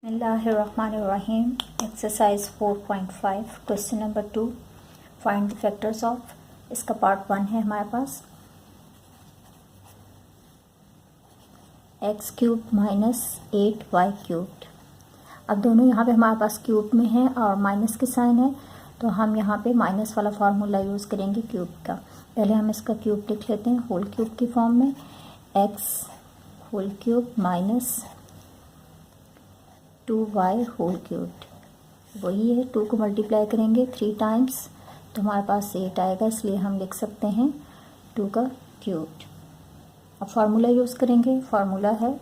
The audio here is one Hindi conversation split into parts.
बिस्मिल्लाहिर्रहमानिर्रहीम। Exercise 4.5 question number 2, find the factors of. इसका पार्ट 1 है हमारे पास। X cube minus 8y cube. अब दोनों यहाँ पे हमारे पास क्यूब में है और माइनस के साइन है, तो हम यहाँ पे माइनस वाला फार्मूला यूज़ करेंगे क्यूब का। पहले हम इसका क्यूब लिख लेते हैं होल क्यूब की फॉर्म में। X whole cube minus 2y whole cube. वही है, 2 को मल्टीप्लाई करेंगे 3 टाइम्स तो हमारे पास 8 आएगा, इसलिए हम लिख सकते हैं 2 का क्यूब। अब फार्मूला यूज़ करेंगे। फार्मूला है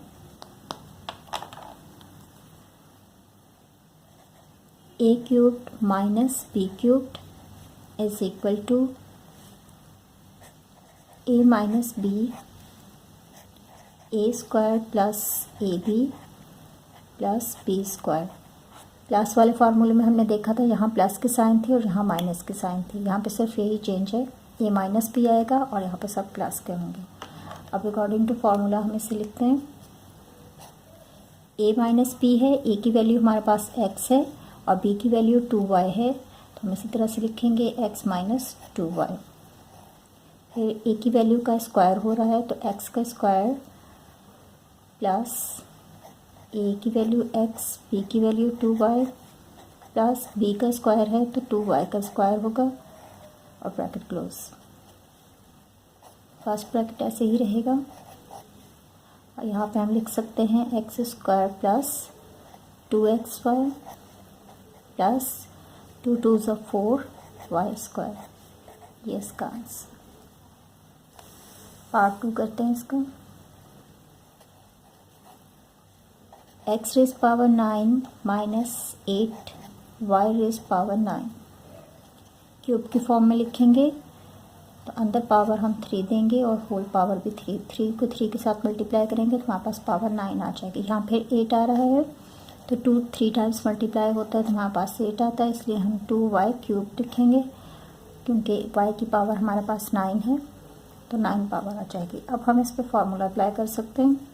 a cube minus b cube is equal to a minus b a square plus A B plus B square. Plus वाले फार्मूले में हमने देखा था यहाँ प्लस के साइन थे और यहाँ माइनस के साइन थे। यहाँ पे सिर्फ यही चेंज है, ये माइनस भी आएगा और यहाँ पे सब प्लस के होंगे। अब अकॉर्डिंग टू फार्मूला हम इसे लिखते हैं। a माइनस बी है, a की वैल्यू हमारे पास x है और b की वैल्यू 2y है, तो हम इसी तरह से लिखेंगे x माइनस 2y। फिर a की वैल्यू का स्क्वायर हो रहा है तो x का स्क्वायर प्लस a की वैल्यू x, b की वैल्यू 2y प्लस b का स्क्वायर है तो 2y का स्क्वायर होगा और ब्रैकेट क्लोज। फर्स्ट ब्रैकेट ऐसे ही रहेगा और यहाँ पे हम लिख सकते हैं x square plus 2xy plus 2 2 ज़ा 4y स्क्वायर। ये इसका आंसर। पार्ट 2 करते हैं इसका। X raise power 9 minus 8 y raise power 9 cube की फॉर्म में लिखेंगे तो अंदर पावर हम 3 देंगे और होल पावर भी 3 को 3 के साथ मल्टीप्लाई करेंगे तो हमारे पास पावर 9 आ जाएगी। यहाँ फिर 8 आ रहा है तो 2 3 टाइम्स मल्टीप्लाई होता है तो हमारे पास 8 आता है, इसलिए हम 2y क्यूब लिखेंगे क्योंकि y की पावर हमारे पास 9 है तो 9 पावर आ जाएगी। अब हम इस पर फार्मूला अप्लाई कर सकते हैं।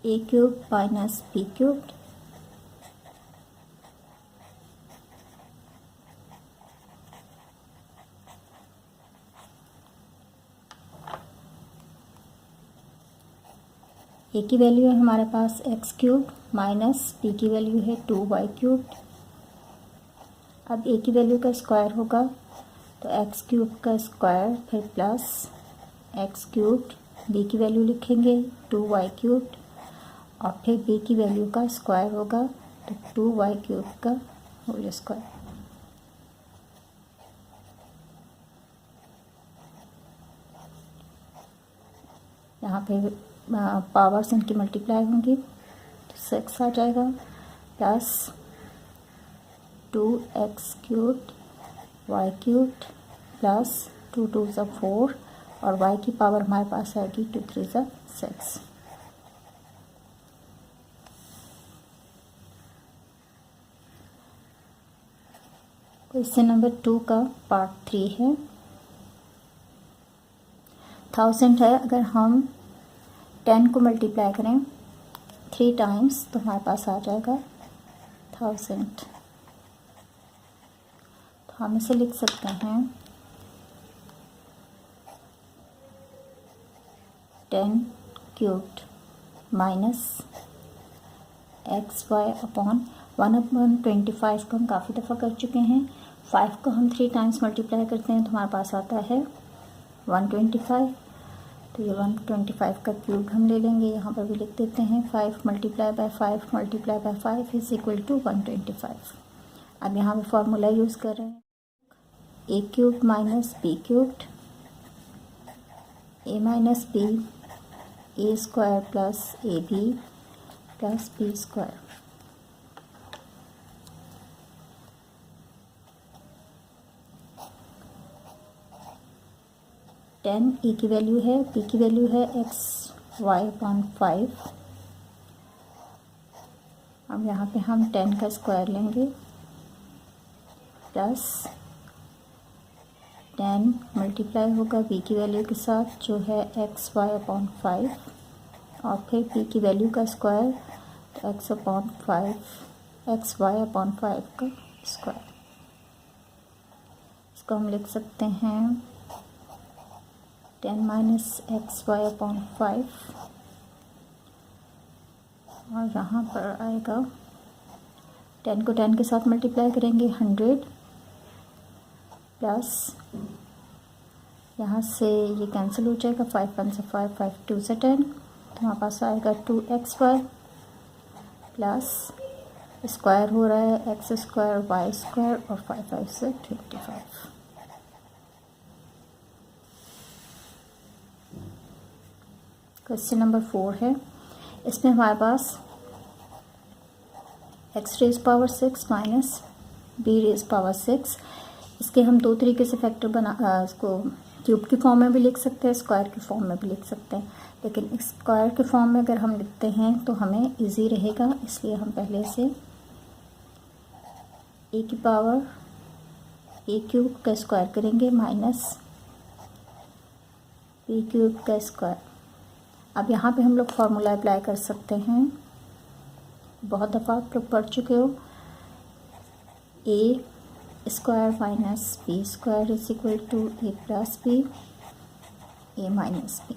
a cube minus b cube a की वैल्यू है हमारे पास x क्यूब माइनस b की वैल्यू है 2y क्यूब। अब a की वैल्यू का स्क्वायर होगा तो x क्यूब का स्क्वायर फिर प्लस x क्यूब, b की वैल्यू लिखेंगे 2y क्यूब और फिर b की वैल्यू का स्क्वायर होगा तो 2y क्यूब का होल स्क्वायर। यहाँ पे पावर्स इनकी मल्टीप्लाई होंगी तो 6 आ जाएगा plus 2x cube y cube plus 2 2 ज़ा 4 और y की पावर हमारे पास आएगी 2 3 ज़ा 6। क्वेश्चन नंबर 2 का पार्ट 3 है। 1000 है, अगर हम 10 को मल्टीप्लाई करें 3 टाइम्स तो हमारे पास आ जाएगा 1000। तो हम इसे लिख सकते हैं 10 क्यूब्ड माइनस XY अपॉन 1/25 को हम काफ़ी दफ़ा कर चुके हैं। 5 को हम 3 टाइम्स मल्टीप्लाई करते हैं तो हमारे पास आता है 125। तो ये 125 का क्यूब हम ले लेंगे, यहाँ पर भी लिख देते हैं 5 multiply by 5 multiply by 5 is equal to 125। अब यहाँ पे फार्मूला यूज़ कर रहे हैं a cube minus b cube a minus b a square plus A B plus B square. 10 a की वैल्यू है, बी की वैल्यू है xy/5। अब यहाँ पे हम 10 का स्क्वायर लेंगे प्लस 10 मल्टीप्लाई होगा बी की वैल्यू के साथ जो है xy/5 और फिर p की वैल्यू का स्क्वायर तो x upon 5 x y upon 5 का स्क्वायर। इसको हम लिख सकते हैं 10 माइनस एक्स वाई अपॉन 5, और यहाँ पर आएगा 10 को 10 के साथ मल्टीप्लाई करेंगे 100 प्लस यहाँ से ये कैंसिल हो जाएगा, 5 1 से 5 5 2 से 10, तो हमारे पास आएगा 2xy प्लस स्क्वायर हो रहा है एक्स स्क्वायर वाई स्क्वायर और 5 5 से 25। क्वेश्चन नंबर 4 है, इसमें हमारे पास X raise power 6 minus B raise power 6, इसके हम दो तरीके से फैक्टर इसको क्यूब की फॉर्म में भी लिख सकते हैं, स्क्वायर की फॉर्म में भी लिख सकते हैं, लेकिन स्क्वायर के फॉर्म में अगर हम लिखते हैं तो हमें इजी रहेगा, इसलिए हम पहले से ए की पावर ए क्यूब का स्क्वायर करेंगे माइनस बी क्यूब का स्क्वायर। अब यहाँ पे हम लोग फार्मूला अप्लाई कर सकते हैं, बहुत दफ़ा आप लोग पढ़ चुके हो, A square minus B square is equal to A plus B A minus B.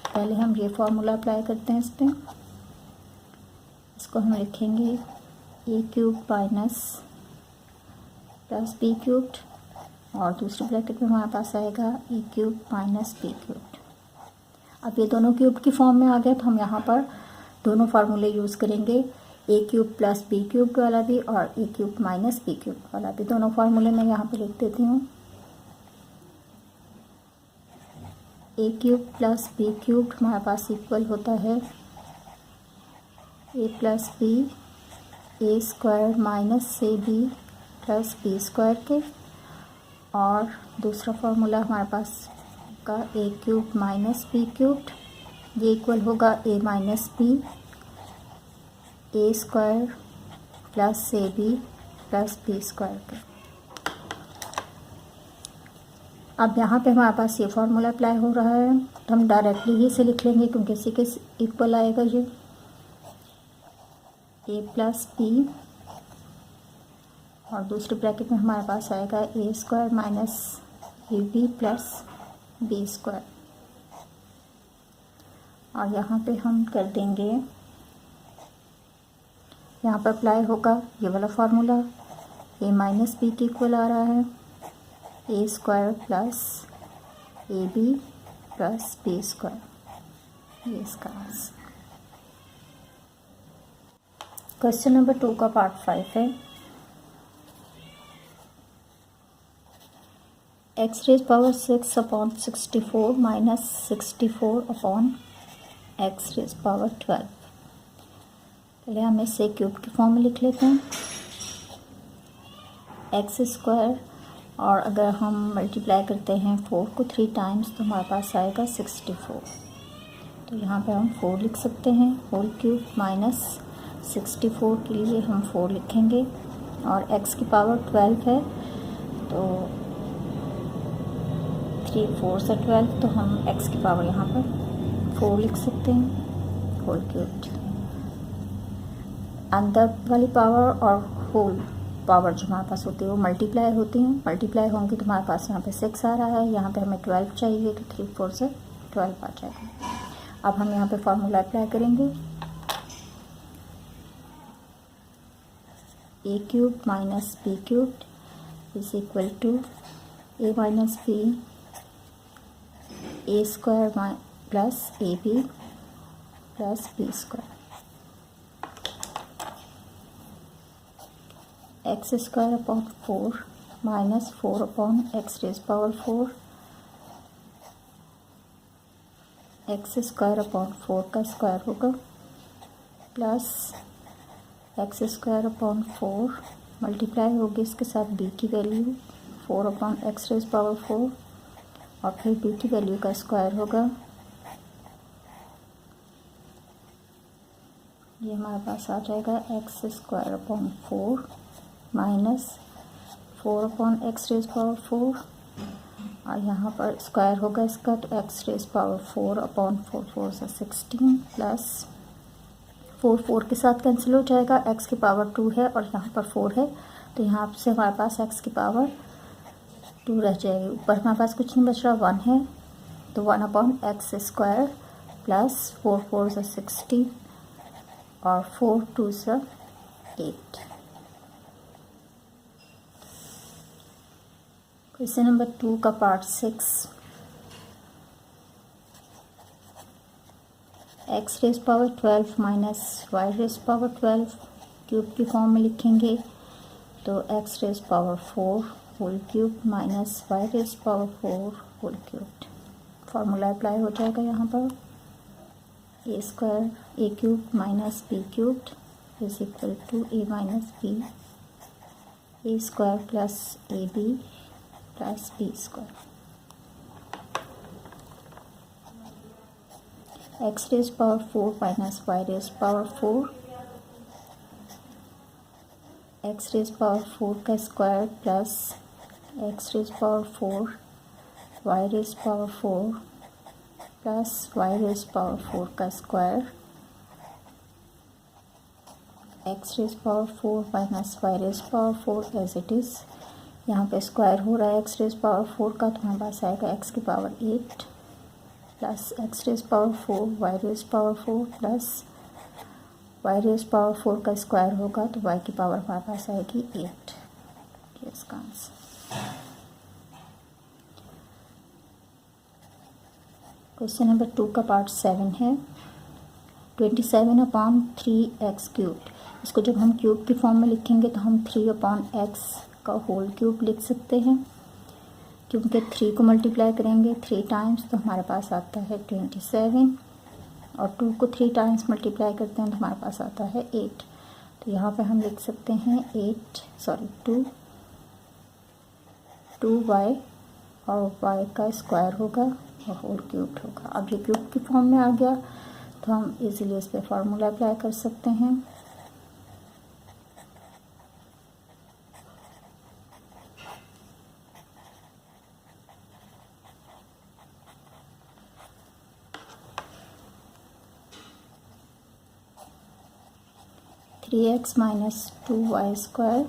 पहले हम ये फार्मूला अप्लाई करते हैं इस पर, इसको हम लिखेंगे A cube minus plus B cubed, और दूसरे ब्रैकेट में हमारे पास आएगा A cube minus B cubed. अब ये दोनों क्यूब की फॉर्म में आ गया, तो हम यहाँ पर दोनों फार्मूले यूज़ करेंगे, A cube plus B cube वाला भी और ए क्यूब माइनस बी क्यूब वाला भी। दोनों फार्मूले मैं यहाँ पे लिख देती हूँ, A cube plus B cube हमारे पास इक्वल होता है A plus B A square minus A B plus B square के, और दूसरा फार्मूला हमारे पास का A cube minus B cube, ये इक्वल होगा A minus B A square plus A B plus B square के। अब यहाँ पे हमारे पास ये फार्मूला अप्लाई हो रहा है, तो हम डायरेक्टली ही इसे लिख लेंगे क्योंकि इसी के इक्वल आएगा ये, ए प्लस बी, और दूसरे ब्रैकेट में हमारे पास आएगा A square minus A B plus B square, और यहाँ पे हम कर देंगे, यहाँ पर अप्लाई होगा ये वाला फार्मूला, ए माइनस बी के इक्वल आ रहा है A square plus A B plus B square, ये इसका आंसर। क्वेश्चन नंबर 2 का पार्ट 5 है, x raise power 6 upon 64 minus 64 upon x raise power 12। पहले हम इसे क्यूब की फॉर्म में लिख लेते हैं, एक्स स्क्वायर, और अगर हम मल्टीप्लाई करते हैं 4 को 3 टाइम्स तो हमारे पास आएगा 64, तो यहाँ पे हम 4 लिख सकते हैं होल क्यूब माइनस 64 के लिए हम 4 लिखेंगे, और एक्स की पावर 12 है तो 3 4 से 12, तो हम एक्स की पावर यहाँ पर 4 लिख सकते हैं होल क्यूब। अंदर वाली पावर और होल पावर जो हमारे पास होती है वो मल्टीप्लाई होती हैं, मल्टीप्लाई होंगी तो हमारे पास यहाँ पे 6 आ रहा है, यहाँ पे हमें 12 चाहिए तो 3 4 से 12 आ जाएगा। अब हम यहाँ पे फार्मूला अप्लाई करेंगे, A cube minus B cube is equal to A minus B A square plus A B plus B square, X square upon 4 minus 4 upon x raise power 4, X square upon 4 का स्क्वायर होगा plus X square upon 4 multiply होगी इसके साथ बी की value 4 upon x raise power 4, और फिर बी की वैल्यू का स्क्वायर होगा, ये हमारे पास आ जाएगा x square upon 4 minus 4 upon x raise power 4, और यहाँ पर स्क्वायर होगा इसका तो एक्स रेज पावर 4 अपॉन 4 4 से 16 प्लस 4 4 के साथ कैंसिल हो जाएगा, x की पावर 2 है और यहाँ पर 4 है, तो यहाँ से हमारे पास x की पावर 2 रह जाएगी। ऊपर हमारे पास कुछ नहीं बच रहा, 1 है, तो 1/x² प्लस 4 4 = 16 और 4 2 = 8। क्वेश्चन नंबर 2 का part 6, x⁻12 minus y⁻12 cube की फॉर्म में लिखेंगे, तो x⁻4 whole cube minus y⁻4 whole cube. Formula apply हो जाएगा यहाँ पर, a² minus b³ is equal to a minus b, a² plus ab plus b²। x⁻4 minus y⁻4, x⁻4 का square plus x⁻4 y⁻4 plus y⁻4 का square, x⁻4 minus y⁻4 as it is. यहाँ पे स्क्वायर हो रहा है x⁻4 का, तो हमारे पास आएगा x की power 8 plus x⁻4 y⁻4 plus y⁻4 का स्क्वायर होगा, तो y की पावर हमारे पास आएगी 8। ये इसका आंसर। क्वेश्चन नंबर 2 का पार्ट 7 है, 27/3x³। इसको जब हम क्यूब की फॉर्म में लिखेंगे तो हम 3/x का होल क्यूब लिख सकते हैं, क्योंकि 3 को मल्टीप्लाई करेंगे 3 टाइम्स तो हमारे पास आता है 27, और 2 को 3 टाइम्स मल्टीप्लाई करते हैं तो हमारे पास आता है 8। तो यहाँ पे हम लिख सकते हैं 2y और y का स्क्वायर होगा और होल क्यूब होगा। अब ये क्यूब की फॉर्म में आ गया तो हम इजीली इस पर फार्मूला अप्लाई कर सकते हैं। 3x माइनस 2y²,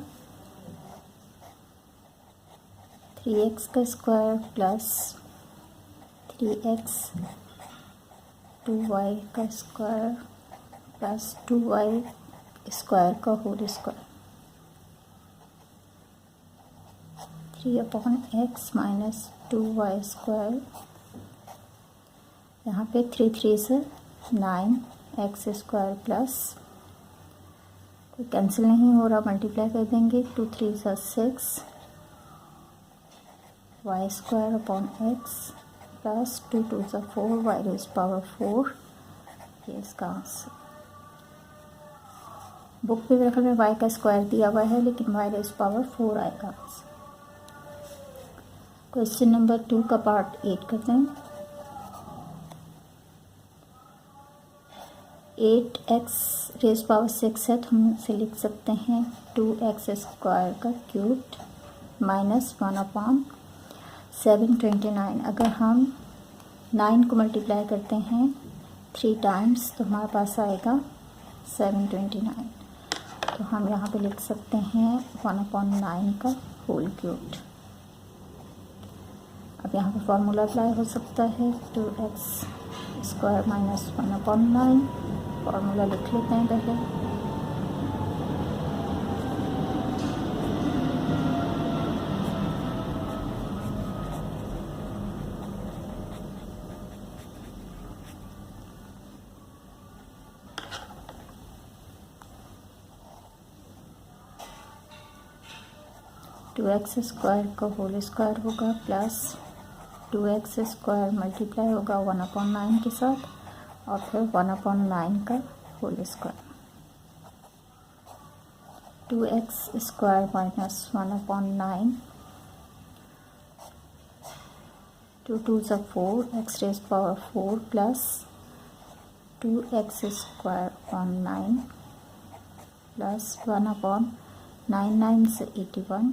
3x का स्क्वायर प्लस 3x 2y का स्क्वायर प्लस 2y स्क्वायर का whole square, 3/x minus 2y²। यहाँ पे 3 3 से 9x² प्लस, कोई कैंसिल नहीं हो रहा, मल्टीप्लाई कर देंगे, 2 3 = 6 y²/x प्लस 2 2 = 4 y⁻4। ये इसका आंसर। बुक पे मेरे ख्याल में y का स्क्वायर दिया हुआ है, लेकिन y⁻4 आएगा आंसर। क्वेश्चन नंबर 2 का पार्ट 8 करते हैं। 8x⁻6 है, तो हम इसे लिख सकते हैं 2x² का क्यूब माइनस 1/729। अगर हम 9 को मल्टीप्लाई करते हैं 3 टाइम्स तो हमारे पास आएगा 729। तो हम यहाँ पे लिख सकते हैं 1/9 का होल क्यूब। अब यहाँ पे फार्मूला अप्लाई हो सकता है, 2x² माइनस 1/9। फार्मूला लिख लेते हैं पहले। टू x² का होल स्क्वायर होगा प्लस 2x² मल्टीप्लाई होगा 1/9 के साथ और फिर 1/9 का whole square. 2x² minus 1/9, 2 2 = 4 x⁻4 plus 2x² 9 plus 1/9 9 से 81